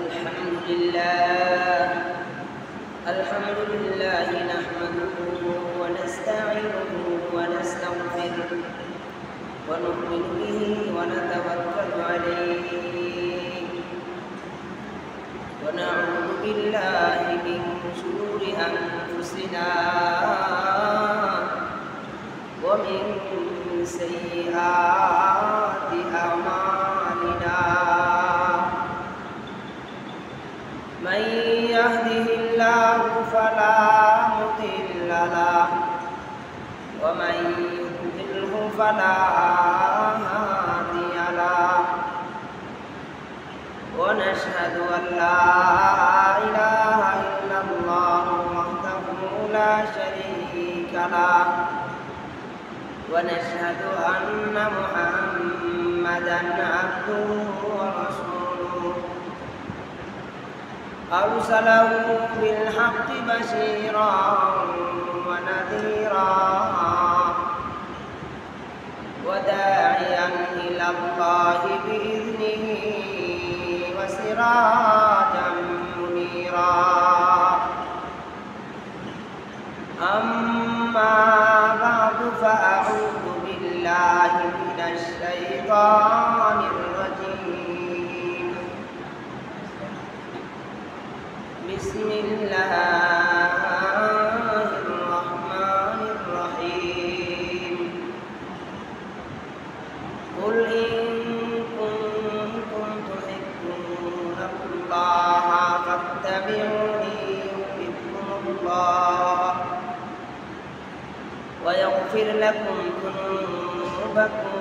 الحمد لله نحمده ونستعينه ونستغفره ونؤمن به ونتوكل عليه ونعوذ بالله من شرور أنفسنا ومن سيئات أعمالنا من يهده الله فلا مضل له ومن يضلله فلا هادي له ونشهد أن لا إله إلا الله وحده لا شريك له ونشهد أن محمدا عبده ورسوله أرسله بالحق بشيرا ونذيرا وداعيا إلى الله بإذنه وسراجا منيرا أما بعد فأعوذ بالله من الشيطان الرجيم بسم الله الرحمن الرحيم قل إن كنتم تحبون الله فاتبعوني يحببكم الله ويغفر لكم ذنوبكم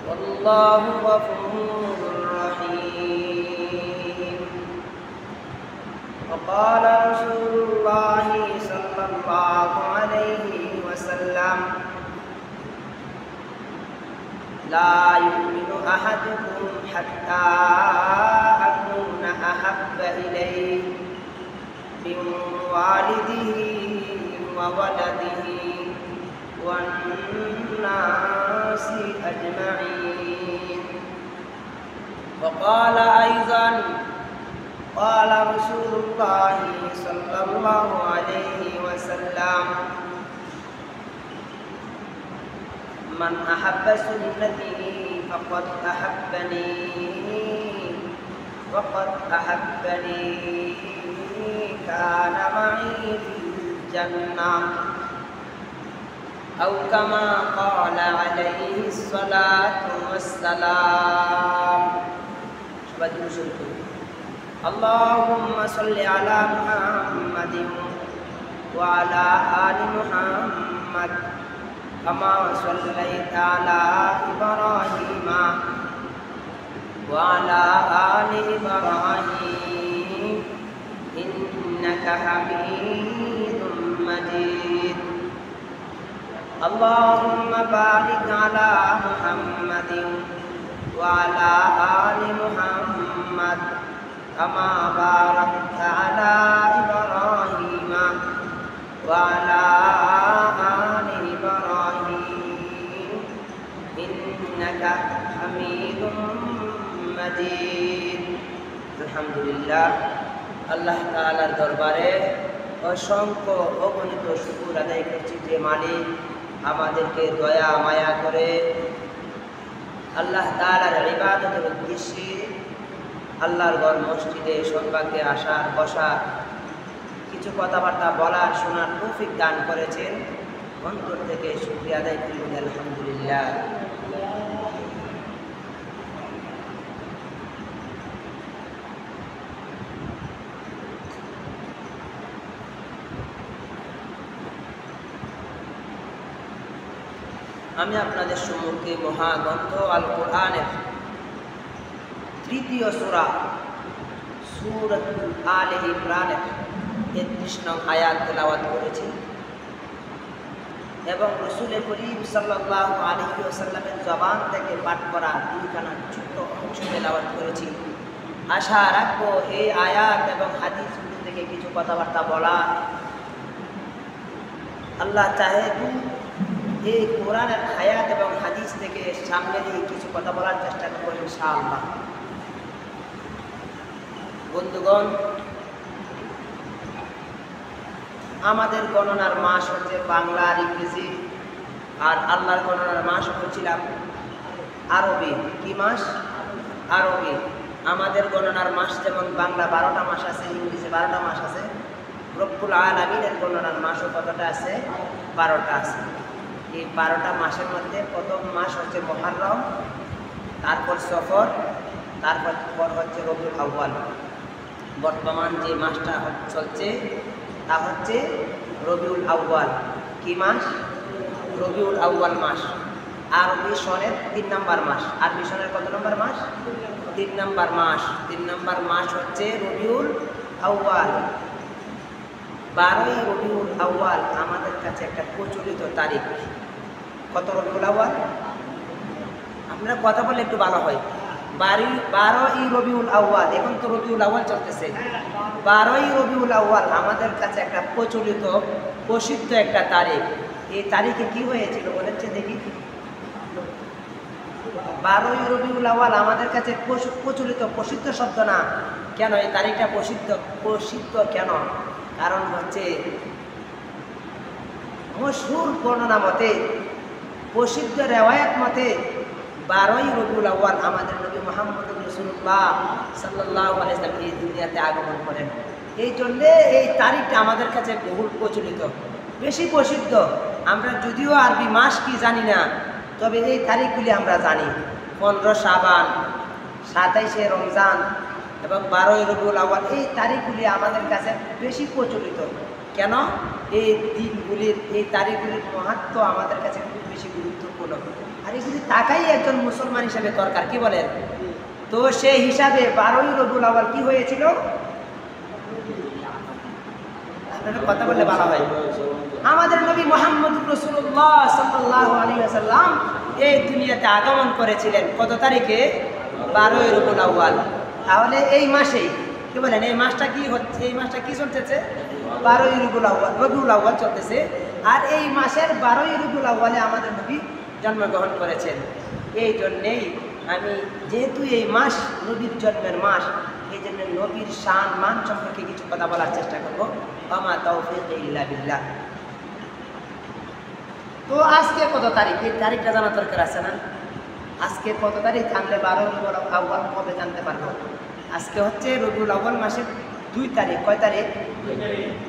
والله غفور رحيم وقال رسول الله صلى الله عليه وسلم لا يؤمن أحدكم حتى أكون أحب إليه من والده وولده والناس أجمعين وقال أيضا قال رسول الله صلى الله عليه وسلم من أحب سنتي فقد أحبني وقد أحبني كان معي في الجنة أو كما قال عليه الصلاة والسلام. اللهم صل على محمد وعلى آل محمد كما صليت على إبراهيم وعلى آل إبراهيم إنك حميد مجيد. اللهم بارك على محمد وعلى آل محمد كما باركت على إبراهيم وعلى آل إبراهيم إنك حميد مجيد. আলহামদুলিল্লাহ, আল্লাহ তাআলার দরবারে অসংখ্য অগণিত শুকর আদায় করছি যে মালিক আমাদেরকে দয়া মায়া করে আল্লাহ তাআলার ইবাদতের উদ্দেশ্যে আল্লাহর ঘর মসজিদে সন্ধ্যাকে আসার বসার কিছু কথাবার্তা বলার শোনার তৌফিক দান করেছেন। অন্তর থেকে শুকরিয়া আদায় করি আলহামদুলিল্লাহ। আমি আপনাদের সম্মুখে মহাগ্রন্থ আল কোরআনের তৃতীয় সূরা সূরাতুল আলে ইমরানের 33 নং আয়াত তেলাওয়াত করেছি এবং রাসূল করিম সাল্লাল্লাহু আলাইহি ওয়াসাল্লামের জবান থেকে পাঠ করা দুইখানা ছোট অংশ তেলাওয়াত করেছি। আশা রাখবো এই আয়াত এবং হাদিসগুলো থেকে কিছু কথাবার্তা বলা আল্লাহ চাহে এই কোরআনের আয়াত এবং হাদিস থেকে সামনে দিয়ে কিছু কথা বলার চেষ্টা করব ইনশাআল্লাহ। বন্ধুগণ, আমাদের গণনার মাস হচ্ছে বাংলা আর ইংরেজি, আর আল্লাহর গণনার মাস বলছিলাম আরবি। কি মাস? আরবি। আমাদের গণনার মাস যেমন বাংলা 12টা মাস আছে, ইংরেজি 12টা মাস আছে, রব্বুল আলামিনের গণনার মাসও কতটা আছে? 12টা আছে। এই 12টা মাসের মধ্যে প্রথম মাস হচ্ছে মুহররম, তারপর সফর, তারপর হচ্ছে রবিউল আউয়াল। বর্তমান যে মাসটা চলছে তা হচ্ছে রবিউল আউয়াল। কি মাস? রবিউল আউয়াল মাস। আরবি সনের 3 নম্বর মাস। আরবি সনের কত নম্বর মাস? 3 নম্বর মাস। 3 নম্বর মাস হচ্ছে রবিউল আউয়াল। 12ই রবিউল আউয়াল আমাদের কাছে একটা প্রচলিত তারিখ। কত রবিউল আউয়াল? আপনারা কথা বললে একটু ভালো হয়। 12ই রবিউল আউয়াল, এখন তো রবিউল আউয়াল চলতেছে। 12ই রবিউল আউয়াল আমাদের কাছে একটা প্রচলিত প্রসিদ্ধ একটা তারিখ। এই তারিখে কি হয়েছিল বলেছে দেখি? 12ই রবিউল আউয়াল আমাদের কাছে প্রচলিত প্রসিদ্ধ শব্দ না। কেন এই তারিখটা প্রসিদ্ধ কেন? কারণ হচ্ছে মশহুর বর্ণনা মতে, প্রসিদ্ধ রেওয়ায়াত মতে 12ই রবিউল আউয়াল আমাদের নবী মুহাম্মদ রাসূলুল্লাহ সাল্লাল্লাহু আলাইহি ওয়াসাল্লাম এই দুনিয়াতে আগমন করেন। এই জন্যে এই তারিখটা আমাদের কাছে বহুল প্রচলিত, বেশি প্রসিদ্ধ। আমরা যদিও আরবি মাস কি জানি না, তবে এই তারিখগুলি আমরা জানি। 15 শাবান, 27শে রমজান এবং 12ই রবিউল আউয়াল, এই তারিখগুলি আমাদের কাছে বেশি প্রচলিত। কেন? এই দিনগুলির, এই তারিখগুলির মাহাত্ম্য আমাদের কাছে খুব বেশি গুরুত্বপূর্ণ। আর এগুলি তাকাই একজন মুসলমান হিসাবে দরকার। কি বলেন? তো সেই হিসাবে 12ই রবিউল আউয়াল কি হয়েছিল? আপনারা কথা বললে ভালো হয়। আমাদের নবী মুহাম্মদ রাসূলুল্লাহ সাল্লাল্লাহু আলাইহি ওয়াসাল্লাম এই দুনিয়াতে আগমন করেছিলেন কত তারিখে? 12ই রবিউল আউয়াল। তাহলে এই মাসেই কি বলেন, এই মাসটা কি হচ্ছে? এই মাসটা কি চলতেছে? 12ই রবিউল আউয়াল চলতেছে। আর এই মাসের 12ই রবিউল আউয়ালে আমাদের নবী জন্মগ্রহণ করেছেন। এই জন্যেই আমি, যেহেতু এই মাস নবীর জন্মের মাস, এই জন্য নবীর শান মান সম্পর্কে কিছু কথা বলার চেষ্টা করবো। ওয়া তাওফীক ইল্লা বিল্লাহ। তো আজকে কত তারিখ? এই তারিখটা জানা দরকার আছে না? আজকে কত তারিখ জানলে 12 রবিউল আউয়াল কবে জানতে পারবো? আজকে হচ্ছে রবিউল আউয়াল মাসের 2 তারিখ। কয় তারিখ?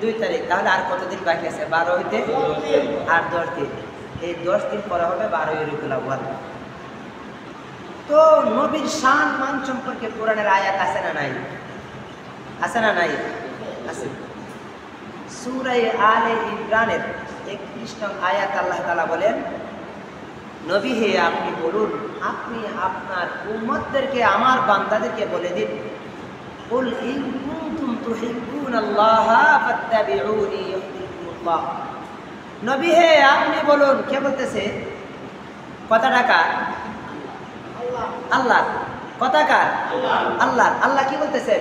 2 তারিখ। তাহলে আর কতদিন বাকি আছে? 12 হইতে আর 10 দিন। এই 10 দিন পরে হবে 12ই রবিউল আউয়াল। তো নবীর শান মান সম্পর্কে কোরআনের আয়াত আছে না নাই? আছে না নাই? আছে। সূরা আলে ইমরানের 31 নং আয়াত আল্লাহ তাআলা বলেন, নবী হে আপনি বলুন, আপনি আপনার উম্মতদেরকে, আমার বান্দাদেরকে বলে দিন, কুল ইন কুনতুম তুহিব্বুনাল্লাহা ফাত্তাবিউনি ইউহিব্বুকুমুল্লাহ। নবী হে আপনি বলুন। কে বলতেছে? কথাটা কার? আল্লাহ। কথা কার? আল্লাহ। আল্লাহ কি বলতেছেন?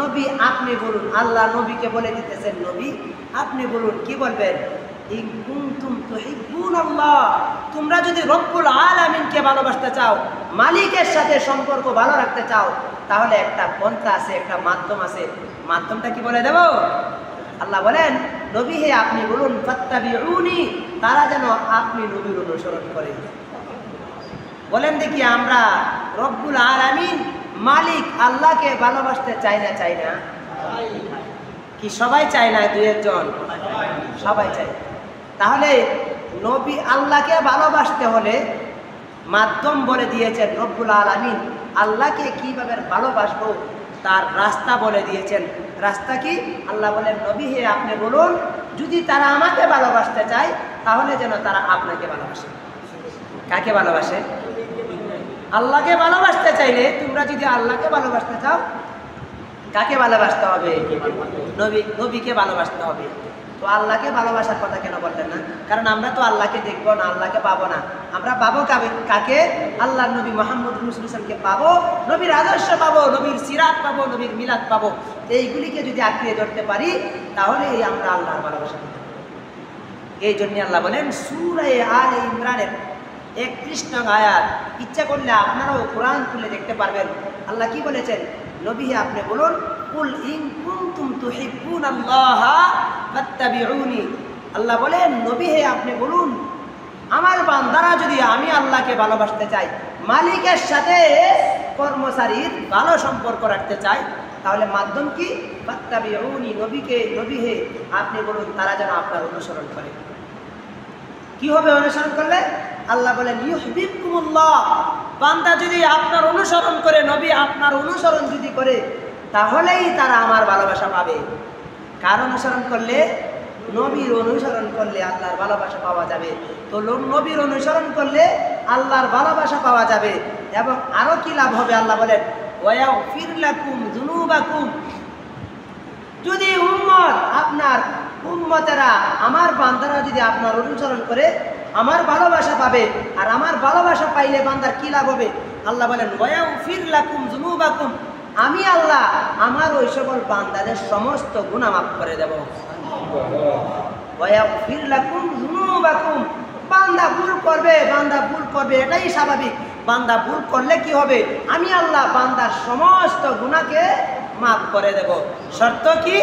নবী আপনি বলুন। আল্লাহ নবীকে বলে দিতেছেন, নবী আপনি বলুন। কি বলবেন? ইন কুনতুম তুহিব্বুনাল্লাহ, তোমরা যদি রব্বুল আলামিনকে ভালোবাসতে চাও, মালিকের সাথে সম্পর্ক ভালো রাখতে চাও, তাহলে একটা পন্থা আছে, একটা মাধ্যম আছে। মাধ্যমটা কি বলে দেব? আল্লাহ বলেন, নবী হে আপনি বলুন, ফাত্তাবিউনি, তারা যেন আপনি নবীর অনুসরণ করে। বলেন দেখি, আমরা রব্বুল আলামিন মালিক আল্লাহকে ভালোবাসতে চাই না? চাই না? কি সবাই চায় না? 2 একজন? সবাই চায়। তাহলে নবী আল্লাহকে ভালোবাসতে হলে মাধ্যম বলে দিয়েছেন রব্বুল আলামিন। আল্লাহকে কিভাবে ভালোবাসবো তার রাস্তা বলে দিয়েছেন। রাস্তা কি? আল্লাহ বলেন, নবী হে আপনি বলুন, যদি তারা আমাকে ভালোবাসতে চায়, তাহলে যেন তারা আপনাকে ভালোবাসে। কাকে ভালোবাসে? আল্লাহকে ভালোবাসতে চাইলে, তোমরা যদি আল্লাহকে ভালোবাসতে চাও, কাকে ভালোবাসতে হবে? নবীকে ভালোবাসতে হবে। তো আল্লাহকে ভালোবাসার কথা কেন বললেন না? কারণ আমরা তো আল্লাহকে দেখবো না, আল্লাহকে পাবো না। আমরা পাবো কাকে? আল্লাহ নবী মুহাম্মদ রাসূলুল্লাহকে পাবো, নবীর আদর্শ পাবো, নবীর সিরাত পাবো, নবীর মিলাদ পাবো। এইগুলিকে যদি আঁকড়ে ধরতে পারি, তাহলেই আমরা আল্লাহর ভালোবাসা পেতে পারি। এই জন্য আল্লাহ বলেন সূরা আলে ইমরানের 31 নং আয়াত, ইচ্ছা করলে আপনারাও কোরআন খুলে দেখতে পারবেন। আল্লাহ কি বলেছেন? নবী হে আপনি বলুন, কুল ইন কুনতুম তুহিব্বুনাল্লাহ ফাত্তাবিউনি। আল্লাহ বলেন, নবী হে আপনি বলুন, আমার বান্দারা যদি আমি আল্লাহকে ভালোবাসতে চাই, মালিকের সাথে কর্মচারীর ভালো সম্পর্ক রাখতে চাই, তাহলে মাধ্যম কি? ফাত্তাবিউনি, নবী হে আপনি বলুন তারা যেন আপনার অনুসরণ করে। কি হবে অনুসরণ করলে? আল্লাহ বলেন ইউহিব্বুকুমুল্লাহ, বান্দা যদি আপনার অনুসরণ করে, নবী আপনার অনুসরণ যদি করে, তাহলেই তারা আমার ভালোবাসা পাবে। কার অনুসরণ করলে? নবীর অনুসরণ করলে আল্লাহর ভালোবাসা পাওয়া যাবে। তো নবীর অনুসরণ করলে আল্লাহর ভালোবাসা পাওয়া যাবে। এবং আরো কি লাভ হবে? আল্লাহ বলেন ওয়ায়াগফির লাকুম যুনুবাকুম, যদি আপনার উম্মতেরা, আমার বান্দারা যদি আপনার অনুসরণ করে আমার ভালোবাসা পাবে। আর আমার ভালোবাসা পাইলে বান্দার কি লাভ হবে? আল্লাহ বলেন ওয়ায়াগফির লাকুম যুনুবাকুম, আমি আল্লাহ আমার ওই সকল বান্দাদের সমস্ত গুনাহ মাফ করে দেব। ওয়ায়াগফির লাকুম যুনুবাকুম, বান্দা ভুল করবে, এটাই স্বাভাবিক। বান্দা ভুল করলে কি হবে? আমি আল্লাহ বান্দার সমস্ত গুনাহকে মাফ করে দেব। শর্ত কি?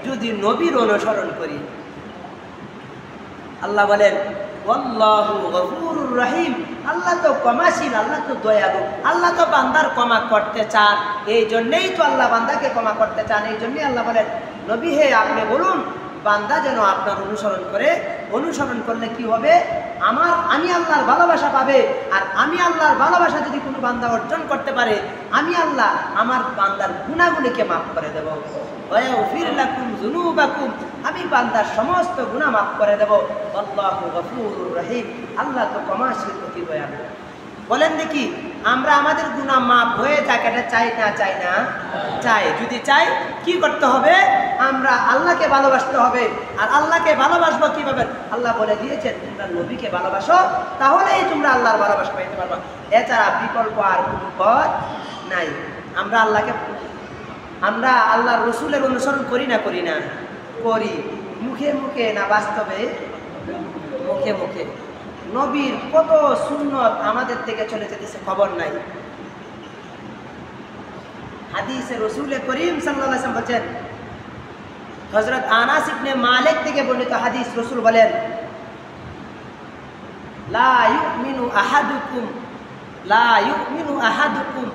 যদি নবীর অনুসরণ করি। আল্লাহ বলেন আল্লাহু গফুরুর রহিম, আল্লাহ তো ক্ষমাশীল, আল্লাহ তো দয়ালু, আল্লাহ তো বান্দার ক্ষমা করতে চান। এই জন্যেই তো আল্লাহ বান্দাকে ক্ষমা করতে চান। এই জন্যই আল্লাহ বলেন নবী হে আপনি বলুন বান্দা যেন আপনার অনুসরণ করে। অনুসরণ করলে কি হবে? আমি আল্লাহর ভালোবাসা পাবে। আর আমি আল্লাহর ভালোবাসা যদি কোনো বান্দা অর্জন করতে পারে, আমি আল্লাহ আমার বান্দার গুনাহগুলিকে মাফ করে দেব। ওয়ায়াগফির লাকুম যুনুবাকুম, আমি বান্দার সমস্ত গুনাহ মাফ করে দেব। আল্লাহু গফুরুর রহিম, আল্লাহ তো ক্ষমাশীল, অতি দয়ালু। বলেন দেখি, আমরা আমাদের গুনাহ মাফ হয়ে যাক এটা চাই না? চাই না? চাই। যদি চাই কি করতে হবে? আমরা আল্লাহকে ভালোবাসতে হবে। আর আল্লাহকে ভালোবাসবো কিভাবে? আল্লাহ বলে দিয়েছেন তোমরা নবীকে ভালোবাসো, তাহলেই তোমরা আল্লাহর ভালোবাসা পাইতে পারবা। এছাড়া বিকল্প আর কোনো পথ নাই। আমরা আল্লাহর রসুলের অনুসরণ করি না? করি। মুখে মুখে না বাস্তবে? মুখে মুখে। নবীর কত সুন্নত আমাদের থেকে চলে যেতেছে খবর নাই। হাদিসে রসুল করিম সাল্লাল্লাহু আলাইহি ওয়াসাল্লাম বলেন, হযরত আনাস ইবনে মালিক থেকে বর্ণিত হাদিস, রসুল বলেন লা ইউমিনু আহাদুকুম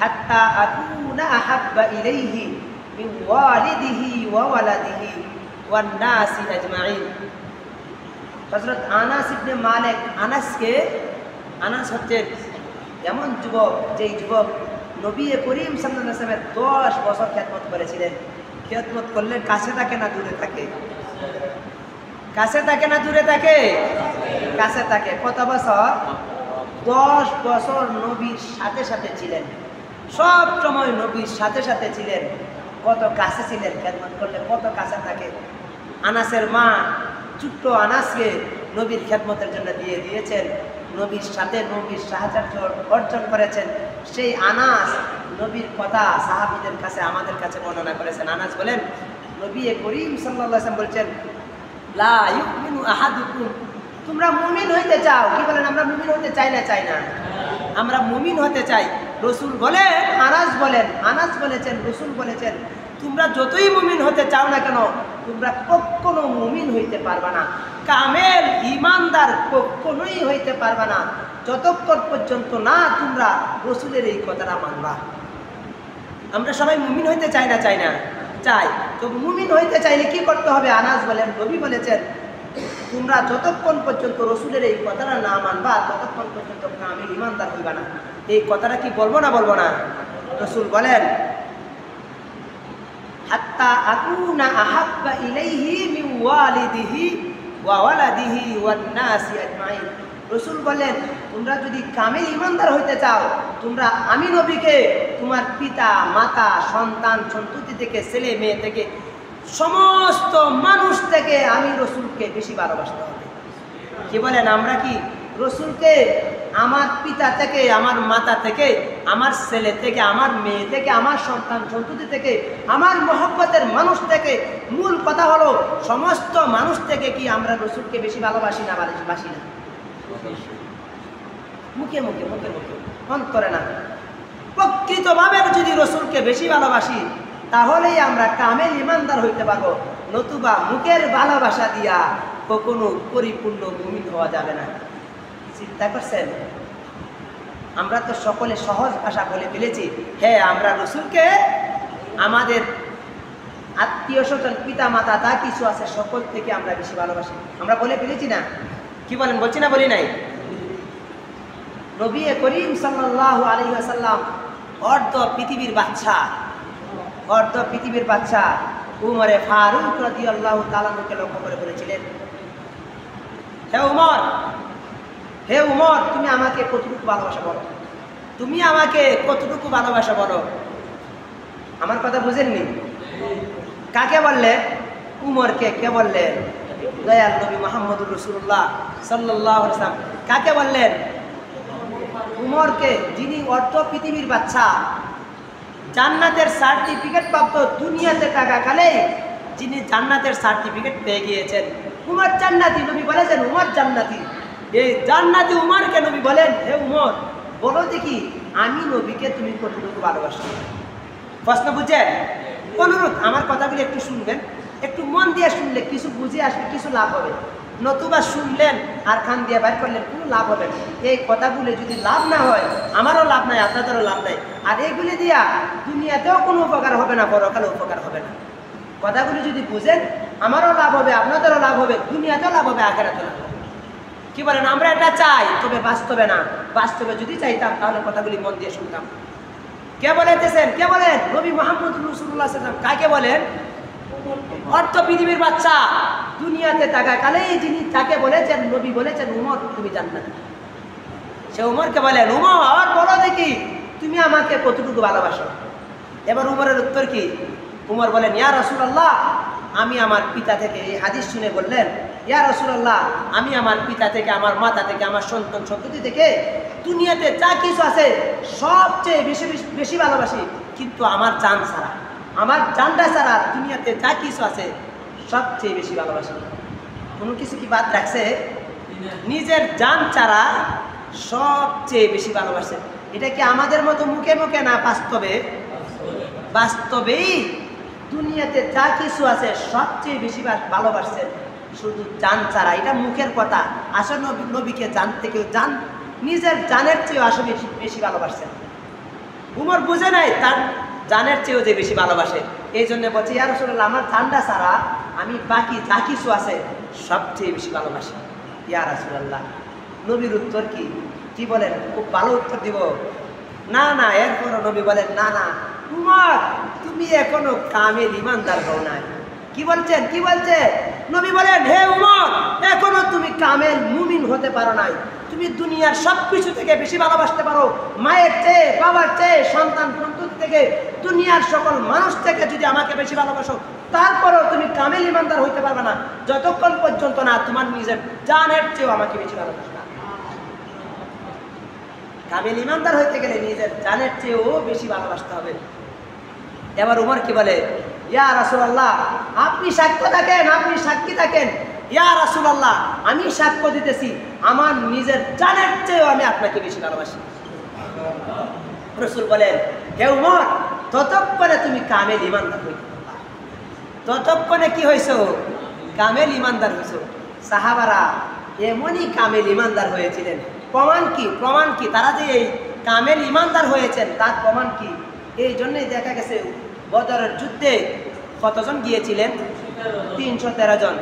হাত্তা আকুনা আহাব্বা ইলাইহি মিন ওয়ালিদিহি ওয়া ওয়ালাদিহি ওয়ান নাসি আজমাইন। হযরত আনাস ইবনে মালিক, আনাস হচ্ছেন এমন যুবক, যেই যুবক নবী করিম সাল্লাল্লাহু আলাইহি ওয়াসাল্লামের 10 বছর খেদমত করেছিলেন। খেদমত করলে কাছে থাকে না দূরে থাকে? কাছে থাকে না দূরে থাকে? কাছে থাকে। কত বছর? 10 বছর নবীর সাথে সাথে ছিলেন, সব সময় নবীর সাথে সাথে ছিলেন। কত কাছে ছিলেন, খেদমত করলে কত কাছে থাকে। আনাসের মা ছোট্ট আনাসকে নবীর খেদমতের জন্য দিয়ে দিয়েছেন, নবীর সাথে নবীর সাহায্য অর্জন করেছেন। সেই আনাস নবীর কথা সাহাবীদের কাছে, আমাদের কাছে বর্ণনা করেছেন। আনাস বলেন নবী করিম সাল্লাল্লাহু আলাইহি ওয়াসাল্লাম বলছেন লা ইউমিনু আহাদুকুম, তোমরা মুমিন হইতে চাও? কি বলেন? আমরা মুমিন হতে চাই না? চাই না? আমরা মুমিন হতে চাই। রসুল বলেন, আনাস বলেছেন, রসুল বলেছেন তোমরা যতই মুমিন হতে চাও না কেন, তোমরা কখনো মুমিন হইতে পারবা না, কামেল ইমানদার কখনোই হইতে পারবা না, যতক্ষণ পর্যন্ত না তোমরা রসুলের এই কথাটা মানবা। আমরা সবাই মুমিন হইতে চাই না? চাই না? চাই। তো মুমিন হইতে চাইলে কি করতে হবে? আনাস বলেন, নবী বলেছেন তোমরা যতক্ষণ পর্যন্ত রসুলের এই কথাটা না মানবা, ততক্ষণ পর্যন্ত কামেল ইমানদার হইবা না। এই কথাটা কি বলবো না? রসুল বলেন হাত্তা আকুনা আহাব্বা ইলাইহি মিন ওয়ালিদিহি ওয়া ওয়ালাদিহি ওয়ান নাসি আজমাইন। রসুল বলেন তোমরা যদি কামেল ইমানদার হইতে চাও, তোমরা আমি নবীকে তোমার পিতা মাতা সন্তান সন্ততি থেকে, ছেলে মেয়ে থেকে, সমস্ত মানুষ থেকে আমি রসুলকে বেশি ভালোবাসতে হবে। কি বলেন? আমরা কি রসুলকে আমার পিতা থেকে, আমার মাতা থেকে, আমার ছেলে থেকে, আমার মেয়ে থেকে, আমার সন্তান সন্ততি থেকে, আমার মহব্বতের মানুষ থেকে, মূল কথা হলো সমস্ত মানুষ থেকে কি আমরা রসুলকে বেশি ভালোবাসি না? বাসি না? মুখে মুখে অন্তরে না। প্রকৃতভাবে যদি রসুলকে বেশি ভালোবাসি, তাহলেই আমরা কামেল ইমানদার হইতে পারবো, নতুবা মুখের ভালোবাসা দিয়া কখনো পরিপূর্ণ মুমিন হওয়া যাবে না। চিন্তা করছেন? আমরা তো সকলে সহজ ভাষা বলে ফেলেছি, হ্যাঁ আমরা রসুলকে আমাদের আত্মীয় স্বজন পিতা মাতা যা কিছু আছে সকল থেকে আমরা বেশি ভালোবাসি, আমরা বলে ফেলেছি না? কি বলেন, বলছি না বলি নাই? নবী করিম সাল্লাল্লাহু আলাইহি ওয়াসাল্লাম অর্ধ পৃথিবীর বাদশা, অর্ধ পৃথিবীর বাদশা উমরে ফারুক রাদিয়াল্লাহু তাআলাকে লক্ষ্য করে বলেছিলেন, হে উমর, হে উমর, তুমি আমাকে কতটুকু ভালোবাসা বলো, তুমি আমাকে কতটুকু ভালোবাসা বলো। আমার কথা বুঝেননি? কাকে বললেন? উমরকে। কে বললেন? দয়াল নবী মুহাম্মদুর রাসূলুল্লাহ সাল্লাল্লাহু আলাইহি ওয়াসাল্লাম। কাকে বললেন? উমরকে, যিনি অর্ধ পৃথিবীর বাদশা, জান্নাতের সার্টিফিকেট প্রাপ্ত, দুনিয়াতে থাকাকালে যিনি জান্নাতের সার্টিফিকেট পেয়ে গিয়েছেন। উমর জান্নাতি, নবী বলেছেন উমর জান্নাতি। এই জান্নাতি উমরকে নবী বলেন, হে উমর, বলো দেখি আমি নবীকে তুমি কতটুকু ভালোবাসো। প্রশ্ন বুঝছেন? অনুরোধ, আমার কথাগুলো একটু শুনবেন, একটু মন দিয়ে শুনলে কিছু বুঝে আসবে, কিছু লাভ হবে। নতুবা শুনলেন আর কান দিয়ে বাইর করলেন, কোনো লাভ হবে না। এই কথাগুলো যদি লাভ না হয়, আমারও লাভ নাই, আপনাদেরও লাভ নাই। আর এইগুলি দিয়া দুনিয়াতেও কোনো উপকার হবে না, পরকালে উপকার হবে না। কথাগুলি যদি বুঝেন, আমারও লাভ হবে, আপনাদেরও লাভ হবে, দুনিয়াতেও লাভ হবে, আখিরাতেও লাভ হবে। কি বলেন? আমরা এটা চাই, তবে বাস্তবে না। বাস্তবে যদি চাইতাম তাহলে কথাগুলি মন দিয়ে শুনতাম। কে বলেছেন? কে বলেন? নবী মুহাম্মদ রাসূলুল্লাহ সাল্লাল্লাহু আলাইহি ওয়াসাল্লাম। কাকে বলেন? অর্ধ পৃথিবীর বাদশা, দুনিয়াতে থাকাকালে যিনি তাকে বলেছেন, নবী বলেছেন উমর তুমি জান্নাতি। সে উমরকে বলেন, উমর বলো দেখি তুমি আমাকে কতটুকু ভালোবাসো। এবার উমরের উত্তর কি? উমর বলেন, ইয়া রাসূলুল্লাহ, আমি আমার পিতা থেকে, এই হাদিস শুনে বললেন, ইয়া রাসূলুল্লাহ, আমি আমার পিতা থেকে, আমার মাতা থেকে, আমার সন্তান সন্ততি থেকে দুনিয়াতে যা কিছু আছে সবচেয়ে বেশি বেশি ভালোবাসি, কিন্তু আমার জান ছাড়া, আমার জানটা ছাড়া দুনিয়াতে যা কিছু আছে সবচেয়ে বেশি ভালোবাসি। কোনো কিছু কি বাদ রাখছে? নিজের জান ছাড়া সবচেয়ে বেশি ভালোবাসে। এটা কি আমাদের মতো মুখে মুখে না, বাস্তবে? বাস্তবেই দুনিয়াতে যা কিছু আছে সবচেয়ে বেশি ভালোবাসছেন, শুধু জান ছাড়া। এটা মুখের কথা, আসলে নবীকে জান থেকেও জান, নিজের জানের চেয়েও আসলে বেশি ভালোবাসছেন। উমর বুঝে নাই তার জানের চেয়েও যে বেশি ভালোবাসে, এই জন্য বলছে, ইয়া রাসূলুল্লাহ, আমার ঠান্ডা ছাড়া আমি বাকি যা কিছু আছে সবচেয়ে বেশি ভালোবাসি। ইয়া রাসূলুল্লাহ, নবীর উত্তর কি? কি বলেন? খুব ভালো উত্তর দিব না? না। এরপর নবী বলেন, না না উমর, তুমি এখনো কামেল ইমানদার হও নাই। কি বলছেন? কি বলছে? নবী বলেন, হে উমর, এখনো তুমি কামেল মুমিন হতে পারো নাই। তুমি দুনিয়ার সব কিছু থেকে বেশি ভালোবাসতে পারো, মায়ের চেয়ে, বাবার চেয়ে, সন্তান সন্ততি থেকে, দুনিয়ার সকল মানুষ থেকে যদি আমাকে বেশি ভালোবাসো, তারপরেও তুমি কামেল ইমানদার হইতে পারবে না যতক্ষণ পর্যন্ত না তোমার নিজের জানের চেয়েও আমাকে বেশি ভালোবাসো। কামেল ইমানদার হইতে গেলে নিজের জানের চেয়েও বেশি ভালোবাসতে হবে। এবার উমর কি বলে? ইয়া রাসূলুল্লাহ, আপনি সাক্ষ্য থাকেন, আপনি সাক্ষী থাকেন। ইয়া রাসূলুল্লাহ, আমি সাক্ষ্য দিতেছি, আমার নিজের জানের চেয়েও আমি আপনাকে বেশি ভালোবাসি। রাসূল বলেন, হে উমর, ততক্ষণে তুমি কামেল ইমানদার হইতে পারবা। ততক্ষণে কি হইছো? কামেল ইমানদার হইছো। সাহাবারা এমনই কামেল ইমানদার হয়েছিলেন। প্রমাণ কি? প্রমাণ কি? তারা যে এই কামেল ইমানদার হয়েছেন তার প্রমাণ কি? এই জন্যই দেখা গেছে বদরের যুদ্ধে কতজন গিয়েছিলেন? 313 জন।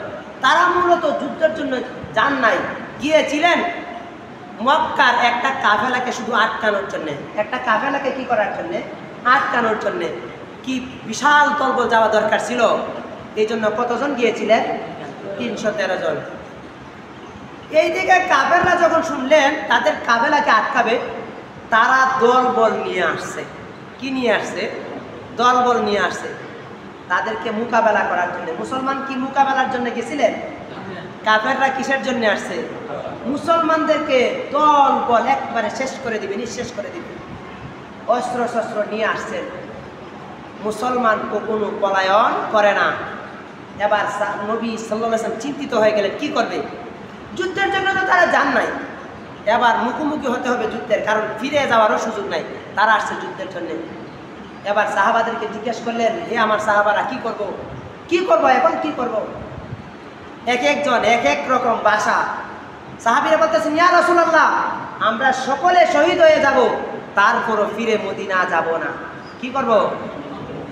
তারা মূলত যুদ্ধের জন্য যান নাই, গিয়েছিলেন মক্কার একটা কাফেলাকে শুধু আটকানোর জন্যে। একটা কাফেলাকে কি করার জন্যে? আটকানোর জন্যে। কি বিশাল দলবল যাওয়া দরকার ছিল, এই জন্য কতজন গিয়েছিলেন? 313 জন। এই দিকে কাফেররা যখন শুনলেন তাদের কাফেলাকে আটকাবে, তারা দলবল নিয়ে আসছে। কি নিয়ে আসছে? দলবল নিয়ে আসছে তাদেরকে মোকাবেলা করার জন্য। মুসলমান কি মোকাবেলার জন্য গেছিলেন? কাফেররা কিসের জন্য আসছে? মুসলমানদেরকে দলবল একবারে শেষ করে দিবে, নিঃশেষ করে দিবে। অস্ত্র শস্ত্র নিয়ে আসছেন। মুসলমান কখনো পলায়ন করে না। এবার নবী সাল্লাল্লাহু আলাইহি ওয়াসাল্লাম চিন্তিত হয়ে গেলেন, কি করবে? যুদ্ধের জন্য তো তারা যান নাই, এবার মুখোমুখি হতে হবে যুদ্ধের, কারণ ফিরে যাওয়ারও সুযোগ নাই। তারা আসছে যুদ্ধের জন্য। এবার সাহাবাদেরকে জিজ্ঞেস করলেন, হে আমার সাহাবারা, কি করব, কি করব, এখন কি করব? এক একজন এক এক রকম ভাষা। সাহাবীরা বলতেছেন, ইয়া রাসূলুল্লাহ, আমরা সকলে শহীদ হয়ে যাব, তারপরও ফিরে মদিনা যাব না। কি করব?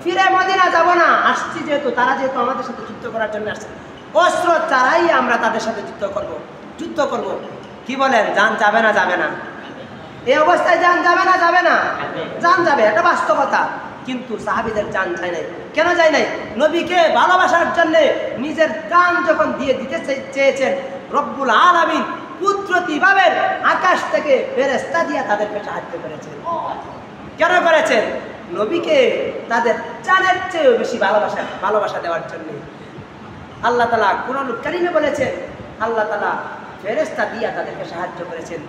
ফিরে মদিনা যাব না। আসছি যেহেতু, তারা যেহেতু আমাদের সাথে যুদ্ধ করার জন্য আসছে, অস্ত্র ছাড়াই আমরা তাদের সাথে যুদ্ধ করব। কি বলেন, জান যাবে না? যাবে না। এই অবস্থায় জান যাবে না? যাবে না, জান যাবে, এটা বাস্তবতা। কিন্তু সাহাবীদের জান যায় নাই। কেন যায় নাই? নবীকে ভালোবাসার জন্য নিজের জান যখন দিয়ে দিতে চেয়েছেন, রব্বুল আলামিন কুদরতিভাবে আকাশ থেকে ফেরেশতা দিয়ে তাদেরকে সাহায্য করেছেন। কেন করেছেন? নবীকে তাদের জানের চেয়েও বেশি ভালোবাসা দেওয়ার জন্য। আল্লাহ তাআলা কুরআনুল কারীমে বলেছেন, আল্লাহ তাআলা ফেরেশতা দিয়ে তাদেরকে সাহায্য করেছেন।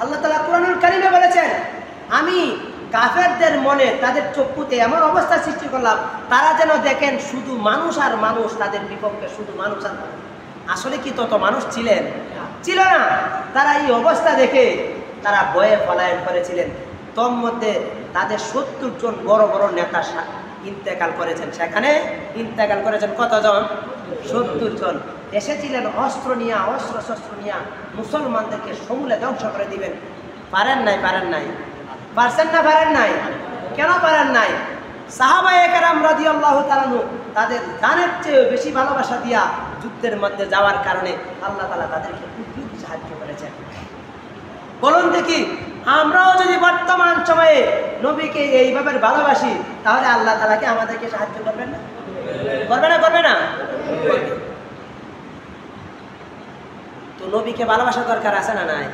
আল্লাহ তাআলা কুরআনুল কারীমে বলেছেন, আমি কাফেরদের মনে, তাদের চক্ষুতে এমন অবস্থা সৃষ্টি করলাম, তারা যেন দেখেন শুধু মানুষ আর মানুষ, তাদের বিপক্ষে শুধু মানুষ আর মানুষ। আসলে কি তত মানুষ ছিল না। তারা এই অবস্থা দেখে তারা ভয়ে পলায়ন করেছিলেন। তোর মধ্যে তাদের 70 জন বড় বড় নেতা ইন্তেকাল করেছেন। সেখানে ইন্তেকাল করেছেন কতজন? 70 জন। এসেছিলেন অস্ত্র শস্ত্র নিয়ে মুসলমানদেরকে সমূলে ধ্বংস করে দিবেন। পারেন নাই? পারছেন না? পারেন নাই। কেন পারেন নাই? সাহাবায়ে কেরাম রাদিয়াল্লাহু তাআলা তাদের জানের চেয়ে বেশি ভালোবাসা দিয়া যুদ্ধের মধ্যে যাওয়ার কারণে আল্লাহ তাআলা তাদেরকে খুব সাহায্য করেছেন। বলুন দেখি, আমরাও যদি বর্তমান সময়ে নবীকে এইভাবে ভালোবাসি, তাহলে আল্লাহ তাআলাকে আমাদেরকে সাহায্য করবেন না? করবে না? তো নবীকে ভালোবাসা দরকার আছে না নাই?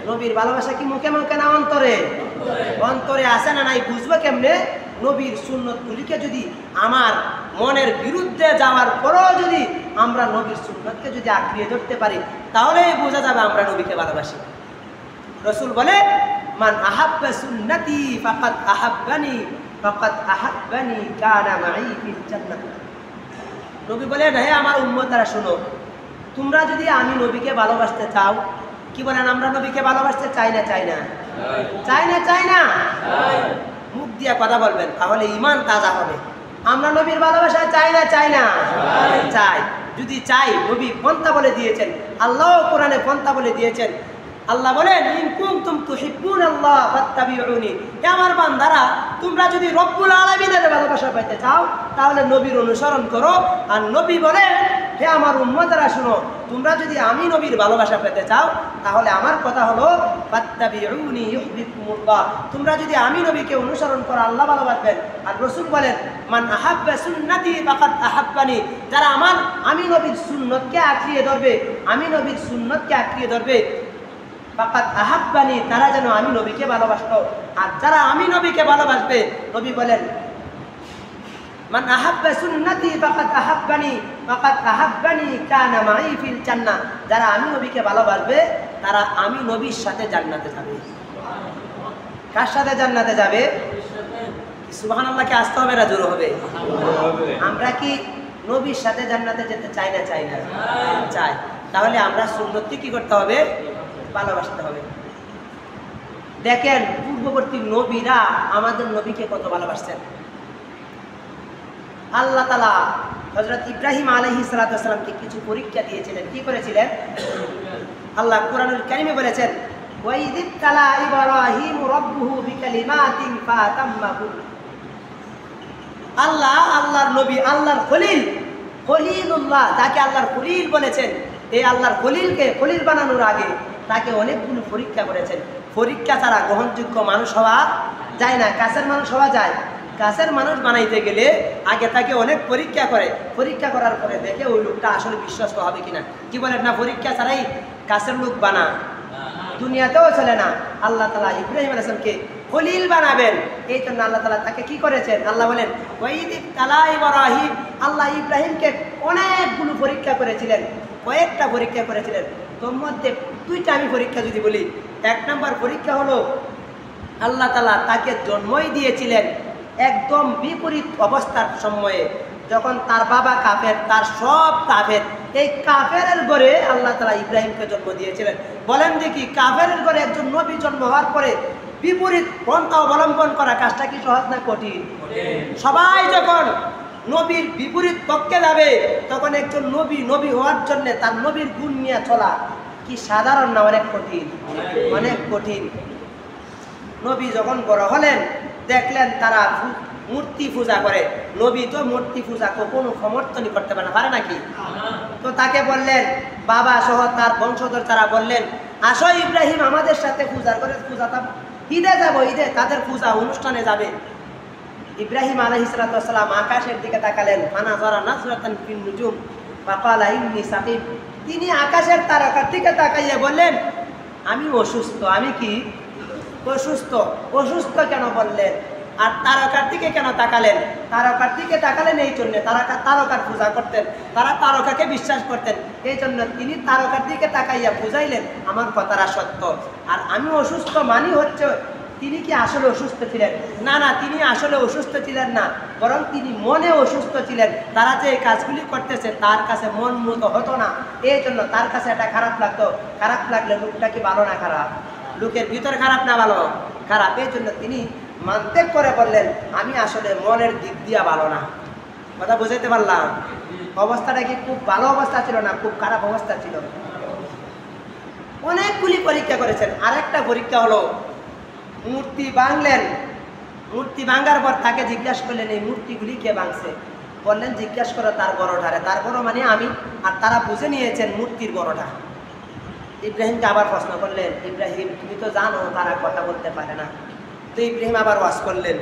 নবীর ভালোবাসা কি মুখে না অন্তরে আছে না নাই? বুঝবো কেমনে? নবীর সুন্নতগুলিকে যদি আমার মনের বিরুদ্ধে যাওয়ার পরেও যদি আমরা নবীর সুন্নতকে যদি আঁকড়িয়ে ধরতে পারি, তাহলে বোঝা যাবে আমরা নবীকে ভালোবাসি। রাসূল বলে, মান আহাব্বা সুন্নতি ফাকাদ আহাব্বানি কানা মাই ফিল জান্নাহ। নবী বলেন, হে আমার উম্মতরা শোনো, তোমরা যদি আমি নবীকে ভালোবাসতে চাও, কি বলেন, আমরা নবীকে ভালোবাসতে চাই না? মুখ দিয়ে কথা বলবেন, তাহলে ঈমান তাজা হবে। আমরা নবীর ভালোবাসা চাই না? চাই। যদি চাই, নবী পন্থা বলে দিয়েছেন, আল্লাহ কোরআনে পন্থা বলে দিয়েছেন। আল্লাহ বলেন, ইন কুনতুম তুহিব্বুনাল্লাহ ফাত্তাবিউনি। হে আমার বান্দারা, তোমরা যদি রব্বুল আলামিনের ভালোবাসা পেতে চাও, তাহলে নবীর অনুসরণ করো। আর নবী বলেন, হে আমার উম্মতেরা শুনো, তোমরা যদি আমি নবীর ভালোবাসা পেতে চাও, তাহলে আমার কথা হলো ফাত্তাবিউনি ইউহিব্বুকুমুল্লাহ। তোমরা যদি আমি নবীকে অনুসরণ করো, আল্লাহ ভালোবাসবেন। আর রাসূল বলেন, মান আহাব্বা সুন্নতি ফাকাদ আহাব্বানি। যারা আমি নবীর সুন্নতকে আঁকড়িয়ে ধরবে, ফাকাদ আহাব্বানি, তারা যেন আমি নবীকে ভালোবাসতো। আর যারা আমি নবীকে ভালোবাসবে, নবী বলেন, মান আহাব্বা সুন্নতি ফাকাদ আহাব্বানি কানা মাই ফিল জান্নাহ। যারা আমি নবীকে ভালোবাসবে, তারা আমি নবীর সাথে জান্নাতে যাবে। কার সাথে জান্নাতে যাবে? সুবহানাল্লাহ। কি আসতে হবে না জোর হবে? আমরা কি নবীর সাথে জান্নাতে যেতে চাই না? চাই। তাহলে আমরা সুন্নতকে কি করতে হবে? ভালোবাসতে হবে। দেখেন, পূর্ববর্তী নবীরা আমাদের নবীকে কত ভালোবাসছেন। আল্লাহ তাআলা হযরত ইব্রাহিম আলাইহিস সালাতু ওয়াস সালামকে কিছু পরীক্ষা দিয়েছিলেন। কি করেছিলেন? আল্লাহ কুরআনুল কারীমে বলেছেন, ওয়া ইযিব তালা ইব্রাহিম রাব্বুহু বিকালিমাতিন ফাতাম্মাহু। আল্লাহর নবী, আল্লাহর খলিলুল্লাহ, যাকে আল্লাহর খলিল বলেছেন, এই আল্লাহর খলিল বানানোর আগে তাকে অনেকগুলো পরীক্ষা করেছেন। পরীক্ষা ছাড়া গ্রহণযোগ্য মানুষ হওয়া যায় না। কাছের মানুষ হওয়া যায়। কাছের মানুষ বানাইতে গেলে আগে তাকে অনেক পরীক্ষা করার পরে দেখে ওই লোকটা আসলে বিশ্বস্ত হবে কিনা। কি বলেন না? পরীক্ষা ছাড়াই কাছের লোক বানা দুনিয়াতেও চলে না। আল্লাহ তাআলা ইব্রাহিম আলাইহিস সালামকে খলিল বানাবেন, এই জন্য আল্লাহ তাআলা তাকে কি করেছেন? আল্লাহ বলেন, ওয়াইদিব তালা ইব্রাহিম। আল্লাহ ইব্রাহিমকে অনেকগুলো পরীক্ষা করেছিলেন, কয়েকটা পরীক্ষা করেছিলেন। তোর মধ্যে 2টা আমি পরীক্ষা যদি বলি। 1 নম্বর পরীক্ষা হলো, আল্লাহ তাআলা তাকে জন্মই দিয়েছিলেন একদম বিপরীত অবস্থার সময়ে, যখন তার বাবা কাফের, তার সব কাফের। এই কাফেরের ঘরে আল্লাহ তাআলা ইব্রাহিমকে জন্ম দিয়েছিলেন। বলেন দেখি, কাফেরের ঘরে একজন নবী জন্ম হওয়ার পরে বিপরীত পন্থা অবলম্বন করা কাজটা কি সহজ না কঠিন? সবাই যখন নবীর বিপরীত পক্ষে যাবে তখন একজন নবী হওয়ার জন্য তার নবীর গুণ নিয়ে চলা কি সাধারণ না অনেক কঠিন? অনেক কঠিন। নবী যখন বড় হলেন দেখলেন তারা মূর্তি পূজা করে। নবী তো মূর্তি পূজা কোনো সমর্থনই করতে পারে নাকি? তো তাকে বললেন, বাবা সহ তার বংশধর তারা বললেন, আসো ইব্রাহিম আমাদের সাথে পূজা করে পূজাটা ঈদে যাবো, ঈদে তাদের পূজা অনুষ্ঠানে যাবে। ইব্রাহিম আলাইহিস সালাম আকাশের দিকে তাকালেন, ফানাযারা নাযরাতান ফিন নুজুম ফাকালা ইন্নী সাকিব। তিনি আকাশের তারকার দিকে তাকাইয়ে বললেন, আমি অসুস্থ। আমি কি অসুস্থ? অসুস্থ কেন বললেন? আর তারকার দিকে কেন তাকালেন? তারকার দিকে তাকালেন এই জন্য তারকার পূজা করতেন, তারা তারকাকে বিশ্বাস করতেন, এই জন্য তিনি তারকার দিকে তাকাইয়া বুঝাইলেন আমার কথাটা সত্য। আর আমি অসুস্থ মানি হচ্ছে তিনি কি আসলে অসুস্থ ছিলেন? না না, তিনি আসলে অসুস্থ ছিলেন না, বরং তিনি মনে অসুস্থ ছিলেন। তারা যে এই কাজগুলি করতেছে তার কাছে মন মতো হতো না, এই জন্য তার কাছে এটা খারাপ লাগতো। খারাপ লাগলে লোকটা কি ভালো না খারাপ? লোকের ভিতর খারাপ না ভালো? খারাপ। এই জন্য তিনি মানতে করে বললেন, আমি আসলে মনের দিক দিয়া ভালো না। কথা বুঝাইতে পারলাম? অবস্থাটা কি খুব ভালো অবস্থা ছিল না খুব খারাপ অবস্থা ছিল? অনেকগুলি পরীক্ষা করেছেন। আরেকটা পরীক্ষা হলো মূর্তি ভাঙলেন। মূর্তি ভাঙার পর তাকে জিজ্ঞাসা করলেন, এই মূর্তিগুলি কে ভাঙছে? বললেন, জিজ্ঞাসা করো তার বড়টারে। তার বড় মানে আমি। আর তারা বুঝে নিয়েছেন মূর্তির বড়টা। ইব্রাহিমকে আবার প্রশ্ন করলেন, ইব্রাহিম তুমি তো জানো তারা কথা বলতে পারে না। তো ইব্রাহিম আবার ওয়াজ করলেন,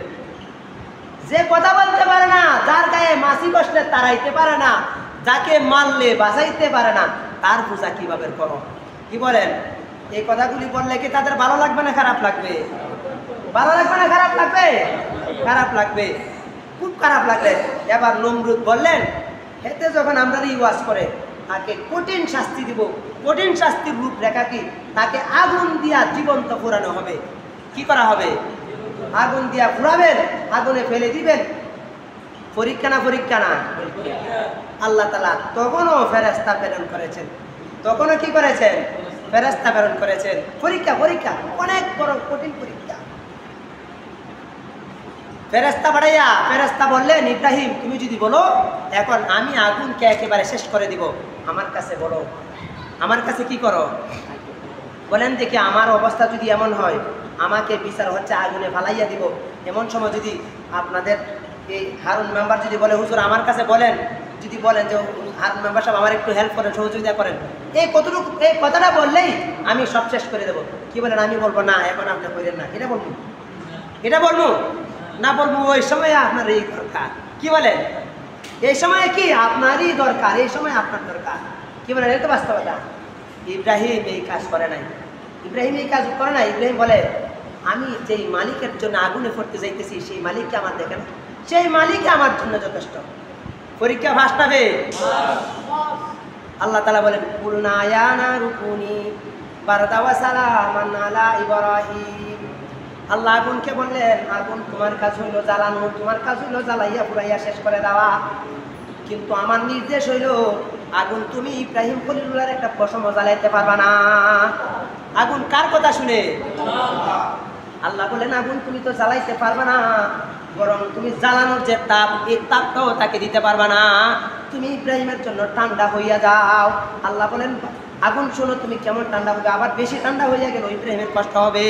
যে কথা বলতে পারে না, যার গায়ে মাছি বসলে তাড়াইতে পারে না, যাকে মারলে বাঁচাইতে পারে না, তার পূজা কিভাবে করো? কি বলেন? এই কথাগুলি বললে কি তাদের ভালো লাগবে না খারাপ লাগবে? ভালো লাগবে না খারাপ লাগবে? খারাপ লাগবে, খুব খারাপ লাগবে। এবার নমরুদ বললেন, হেতে যখন আমরা ওয়াজ করে তাকে কঠিন শাস্তি দিব। কঠিন শাস্তির রূপরেখা কি? তাকে আগুন দিয়া জীবন্ত পোড়ানো হবে। কি করা হবে? আগুন দিয়া পুরাবেন, আগুনে ফেলে দিবেন। পরীক্ষা না পরীক্ষা না? আল্লাহ তাআলা তখনও ফেরেশতা প্রেরণ করেছেন। তখনও কি করেছেন? ফেরেশতা প্রেরণ করেছেন। পরীক্ষা পরীক্ষা অনেক বড় কঠিন পরীক্ষা। ফেরেশতা পাঠাইয়া ফেরেশতা বললেন, ইব্রাহিম তুমি যদি বলো এখন আমি আগুনকে একেবারে শেষ করে দিব, আমার কাছে বলো, আমার কাছে কি করো? বলেন দেখি, আমার অবস্থা যদি এমন হয় আমাকে বিচার হচ্ছে আগুনে ফালাইয়া দিব, এমন সময় যদি আপনাদের এই হারুন মেম্বার যদি বলে, হুজুর আমার কাছে বলেন, যদি বলেন যে হারুন মেম্বার সাহেব আমার একটু হেল্প করেন, সহযোগিতা করেন, এই কতটুকু এই কথাটা বললেই আমি সব শেষ করে দেবো। কি বলেন? আমি বলবো না এখন আপনি করেন না, এটা বলবো, এটা বলবো না, বলবো ওই সময় আপনার এই দরকার। কি বলেন? এই সময় কি আপনারই দরকার, এই সময় আপনার দরকার। কি বলেন? এটা তো বাস্তবতা। ইব্রাহিম এই কাজ করে নাই। ইব্রাহিম এই কাজ করে না। ইব্রাহিম বলে, আমি যেই মালিকের জন্য আগুনে পড়তে যাইতেছি সেই মালিককে আমার দেখেন, সেই মালিকই আমার জন্য যথেষ্ট। পরীক্ষা ফাঁস পাবে। আল্লাহ তাআলা বলেন, কুলনা ইয়া নারু কুনি বারদা ওয়া সালামান আলা ইব্রাহিম। আল্লাহ আগুনকে বললেন, আগুন তোমার কাজ হইল জ্বালানো, তোমার কাজ হইল জ্বালাইয়া পুরাইয়া শেষ করে দেওয়া, কিন্তু আমার নির্দেশ হইল আগুন তুমি ইব্রাহিম খলিলুল্লাহর একটা পশম জ্বালাইতে পারবা না। আগুন কার কথা শুনে? আল্লাহ বলেন, আগুন তুমি তো জ্বালাইতে পারবা না, বরং তুমি জ্বালানোর যে তাপ, এই তাপটাও তাকে দিতে পারবা না। তুমি ইব্রাহিমের জন্য ঠান্ডা হইয়া যাও। আল্লাহ বলেন, আগুন শোনো তুমি কেমন ঠান্ডা হবে, আবার বেশি ঠান্ডা হইয়া গেল ইব্রাহিমের কষ্ট হবে,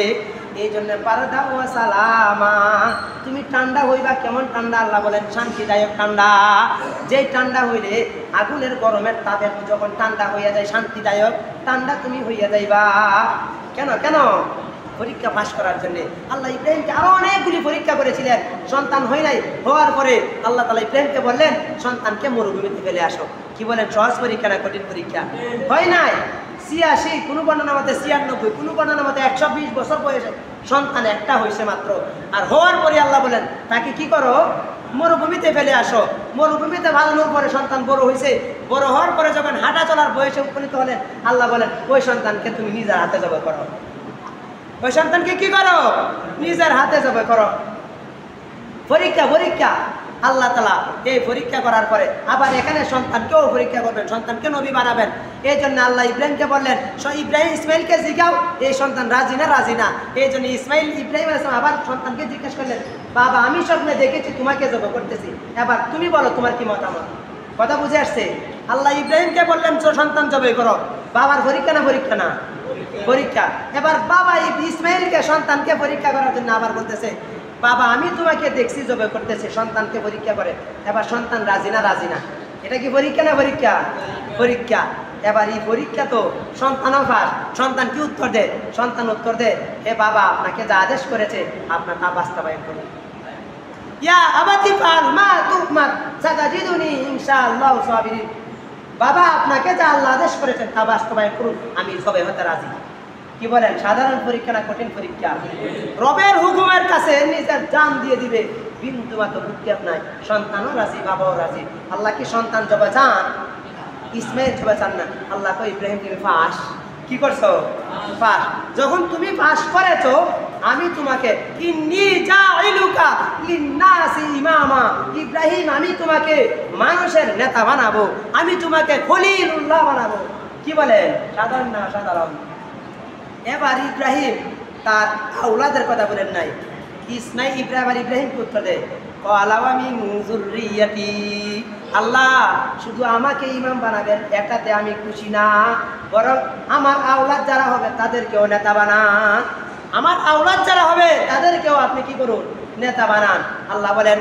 এই জন্য বারদা ওয়া সালামা, তুমি ঠান্ডা হইবা। কেমন ঠান্ডা? আল্লাহ বলেন শান্তিদায়ক ঠান্ডা। যেই ঠান্ডা হইলে আগুনের গরমের তাপে যখন ঠান্ডা হইয়া যায়, শান্তিদায়ক ঠান্ডা তুমি হইয়া যাইবা। কেন কেন? পরীক্ষা পাশ করার জন্য। আল্লাহ ইব্রাহিমকে আরো অনেকগুলি পরীক্ষা করেছিলেন, সন্তান হয় নাই। হওয়ার পরে আল্লাহ তাআলা ইব্রাহিমকে বললেন, সন্তানকে মরুভূমিতে ফেলে আসো। কি বলেন? সহজ পরীক্ষা না কঠিন পরীক্ষা? হয় নাই। ৮৬, কোনো বর্ণনা মতে ৯৬, কোনো বর্ণনা মতে ১২০ বছর বয়সে সন্তান একটা হয়েছে মাত্র। আর হওয়ার পরে আল্লাহ বলেন তাকে কি করো? মরুভূমিতে ফেলে আসো। মরুভূমিতে ফালানোর পরে সন্তান বড় হয়েছে। বড় হওয়ার পরে যখন হাঁটা চলার বয়সে উপনীত হলেন, আল্লাহ বলেন ওই সন্তানকে তুমি নিজের হাতে জবাই করো। ওই সন্তানকে কি করো? নিজের হাতে জবাই করো। পরীক্ষা পরীক্ষা। আল্লাহ তাআলা এই পরীক্ষা করার পরে আবার এখানে সন্তানকেও পরীক্ষা করবেন, সন্তানকে নবী বানাবেন। এই জন্য আল্লাহ ইব্রাহিমকে বললেন, ইসমাইলকে জিজ্ঞাও এই সন্তান রাজি না। এই জন্য ইব্রাহিম আলাইহিস সালাম আবার সন্তানকে জিজ্ঞেস করলেন, বাবা আমি স্বপ্নে দেখেছি তোমাকে জব করতেছি, এবার তুমি বলো তোমার কি মতামত। কথা বুঝে আসছে? আল্লাহ ইব্রাহিমকে বললেন সন্তান জবাই করো, বাবার পরীক্ষা না পরীক্ষা। এবার বাবা ইসমাইলকে সন্তানকে পরীক্ষা করার জন্য আবার বলতেছে, বাবা আমি তোমাকে দেখছি জবাই করতেছি, সন্তানকে পরীক্ষা করে। এবার সন্তান রাজি না। এটা কি পরীক্ষা না পরীক্ষা? এবার এই পরীক্ষা তো সন্তানও পাস। সন্তান কি উত্তর দেয়? সন্তান উত্তর দেয়, হে বাবা আপনাকে যা আদেশ করেছে আপনার তা বাস্তবায়ন করুন। ইয়া আবাতি ফাল মা তুমার সাতাজিদুনি ইনশাআল্লাহু সাবিরিন। বাবা আপনাকে যা আল্লাহ আদেশ করেছেন তা বাস্তবায়ন করুন, আমি সবে হতে রাজি। কি বলেন, সাধারণ পরীক্ষা না কঠিন পরীক্ষা? রবের হুকুমের কাছে নিজের জান দিয়ে দিবে, বিন্দু মাত্র ভূক্ষেপ নাই। সন্তানও রাজি, বাবাও রাজি। আল্লাহ কি সন্তান জবা চান? ইসমাইল জবা চান না। আল্লাহ কই ইব্রাহিম তুমি পাস, কি করছো? পাস। যখন তুমি পাস করেছো আমি তোমাকে ইন্নী জাইলুকা লিন্নাসি ইমামা, ইব্রাহিম আমি তোমাকে মানুষের নেতা বানাবো, আমি তোমাকে খলিলুল্লাহ বানাবো। কি বলেন, সাধারণ না সাধারণ? এবার ইব্রাহিম তার আওলাদের কথা বলেন নাই। ইব্রাহিম পুত্র দেয়, আল্লাহ শুধু আমাকে ইমাম বানাবেন এটাতে আমি খুশি না, বরং আমার আওলাদ যারা হবে তাদেরকেও নেতা বানান, আমার আওলাদ যারা হবে তাদেরকেও আপনি কি করুন, নেতা বানান। আল্লাহ বলেন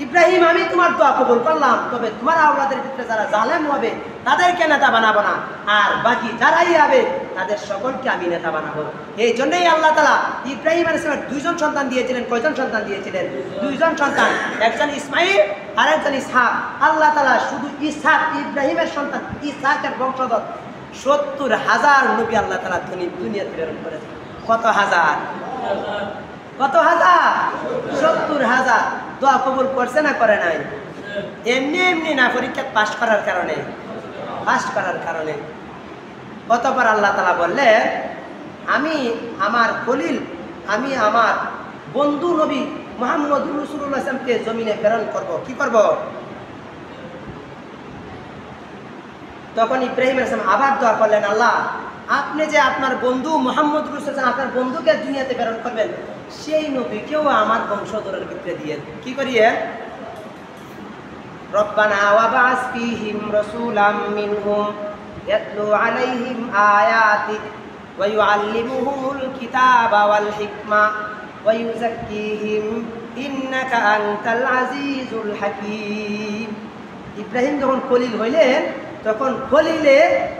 ইব্রাহিম আমি তোমার দোয়া কবুল করলাম, তবে তোমার আওলাদের ভিতরে যারা জালেম হবে তাদেরকে নেতা বানাবো না, আর বাকি যারাই হবে তাদের সকলকে আমি নেতা বানাবো। এই জন্যই আল্লাহ তাআলা ইব্রাহিম আলাইহিস সালাম দুইজন সন্তান দিয়েছিলেন। কয়জন সন্তান দিয়েছিলেন? দুইজন সন্তান, একজন ইসমাইল আর একজন ইসহাক। আল্লাহ তাআলা শুধু ইসহাক ইব্রাহিমের সন্তান ইসহাকের বংশধর 70,000 নবী আল্লাহ তাআলা দুনিয়াতে প্রেরণ করেছেন। কত হাজার? 70,000। দোয়া কবুল করছে না করে নাই? এমনি না, পরীক্ষা পাশ করার কারণে। কতবার আল্লাহ তাআলা বললেন, আমি আমার খলিল, আমি আমার বন্ধু নবী মুহাম্মদ রাসূলুল্লাহ সাল্লাল্লাহু আলাইহি ওয়াসাল্লামকে জমিনে প্রেরণ করব। কি করব? তখন ইব্রাহিম আলাইহিস সালাম আবার দোয়া করলেন, আল্লাহ আপনি যে আপনার বন্ধু মুহাম্মদ রাসূলুল্লাহ আপনার বন্ধুকে দুনিয়াতে প্রেরণ করবেন, সেই নবীকেও আমার বংশধরের ভিতরে দিয়ে কি করিয়ে রব্বানা ওয়াবআস ফীহিম রাসূলাম মিনহুম ইয়াতলু আলাইহিম আয়াতিক ওয়া ইউআল্লিমুহুমুল কিতাবা ওয়াল হিকমা ওয়া ইউযাক্কিহিম ইন্নাকা আনতাল আজিজুল হাকীম। ইব্রাহিম যখন খলিল হইলেন তখন খলিলে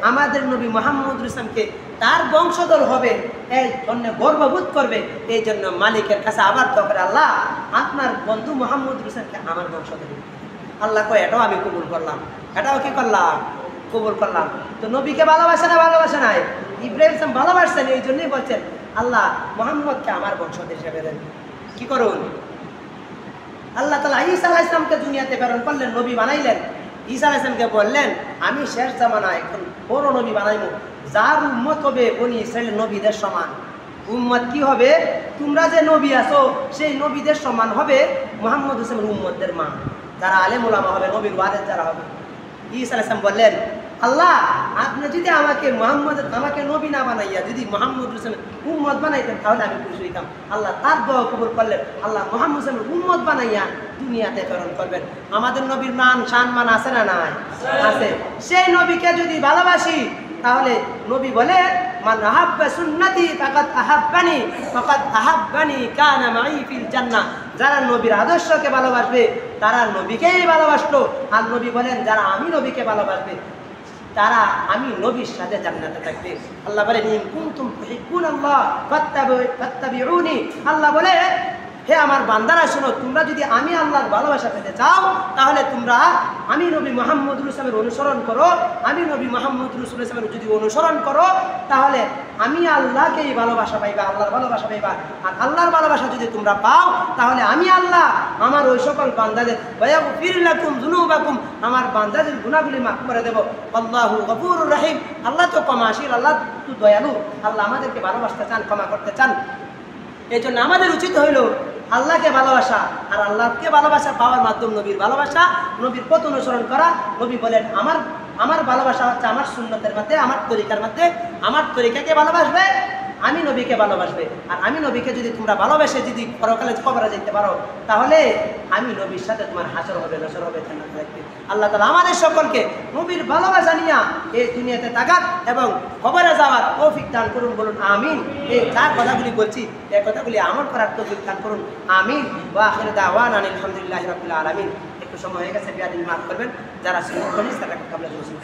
আমাদের নবী মুহাম্মদ রাসূলকে তার বংশধর হবে এই জন্য গর্ববোধ করবে। এই জন্য মালিকের কাছে আবার তো করে, আল্লাহ আপনার বন্ধু মুহাম্মদ রাসূলকে আমার বংশধর। আল্লাহ কয় এটাও আমি কবুল করলাম, এটাও কি করলাম? কবুল করলাম। তো নবীকে ভালোবাসে নাই? ইব্রাহিম সাহেব ভালোবাসছেন, এই জন্যই বলছেন আল্লাহ মুহাম্মদকে আমার বংশধর হিসেবে দেন। কি করুন? আল্লাহ তাআলা ঈসা আলাইহিস সালামকে দুনিয়াতে প্রেরণ করলেন, নবী বানাইলেন। ঈসা আলাইহিস সালামকে বললেন আমি শেষ জামানা একজন বড় নবী বানাইব, যার উম্মত হবে বনি ইসরাইলের নবীদের সমান। উম্মত কি হবে? তোমরা যে নবী আছো সেই নবীদের সমান হবে মুহাম্মদ রাসূলের উম্মতদের মা, যারা আলেম ওলামা হবে, নবীর ওয়ারিস যারা হবে। ঈসা আলাইহিস সালাম বললেন, আল্লাহ আপনি যদি আমাকে নবী না বানাইয়া যদি মুহাম্মদ রাসূলের উম্মত বানাইতেন তাহলে আমি খুশি হইতাম। আল্লাহ তার দোয়া কবুল করলেন, আল্লাহ মুহাম্মদ রাসূলের উম্মত বানাইয়া দুনিয়াতে প্রেরণ করবেন। আমাদের নবীর মান সম্মান আছে না নাই? আছে। সেই নবীকে যদি ভালোবাসি তাহলে নবী বলে মান আহাব্বা সুন্নতি ফাকাদ আহাব্বানি কানা মাই ফিল জান্নাহ। যারা নবীর আদর্শকে ভালোবাসবে তারা নবীকেই ভালোবাসলো। আর নবী বলেন যারা আমি নবীকে ভালোবাসবে তারা আমি নবীর সাথে জান্নাতে থাকবে। আল্লাহ বলেন ইন কুনতুম তুহিব্বুনাল্লাহ ফাত্তাবিউনি। আল্লাহ বলে হে আমার বান্দারা শোনো, তোমরা যদি আমি আল্লাহর ভালোবাসা পেতে চাও তাহলে তোমরা আমি নবী মুহাম্মদ রাসূলের অনুসরণ করো। আমি নবী মুহাম্মদ রাসূলের যদি অনুসরণ করো তাহলে আমি আল্লাহকেই ভালোবাসা পাইবা, আল্লাহর ভালোবাসা পাইবা। আর আল্লাহর ভালোবাসা যদি তোমরা পাও তাহলে আমি আল্লাহ আমার ওই সকল বান্দাদের ওয়ায়াগফির লাকুম যুনুবাকুম, আমার বান্দাদের গুনাহগুলি মাফ করে দেব। আল্লাহু গফুরুর রহিম। আল্লাহ তো ক্ষমাশীল, আল্লাহ তো দয়ালু। আল্লাহ আমাদেরকে ভালোবাসতে চান, ক্ষমা করতে চান। এই জন্য আমাদের উচিত হইল আল্লাহকে ভালোবাসা, আর আল্লাহকে ভালোবাসা পাওয়ার মাধ্যম নবীর ভালোবাসা, নবীর পথ অনুসরণ করা। নবী বলেন আমার ভালোবাসা হচ্ছে আমার সুন্নতের মধ্যে, আমার তরিকার মধ্যে, আমার তরিকাকে ভালোবাসবে, আমি নবীকে ভালোবাসবে। আর আমি নবীকে যদি তোমরা ভালোবেসে যদি পরকালে কবরে যেতে পারো, তাহলে আমি নবীর সাথে তোমার হাসর হবে, নসর হবে, জান্নাত থাকবে। আল্লাহ তাআলা আমাদের সকলকে নবীর ভালোবাসা নিয়ে এই দুনিয়াতে তাকাত এবং কবরে যাওয়ার তৌফিক দান করুন, বলুন আমিন। এই যা কথাগুলি বলছি এই কথাগুলি আমল করার তৌফিক দান করুন, আমিন। ওয়া আখিরু দাওয়ানা আলহামদুলিল্লাহি রাব্বিল আলামিন। একটু সময় হয়ে গেছে, বিয়াদিন মাফ করবেন, যারা সুন্নাত করেন তারা কামলা করুন।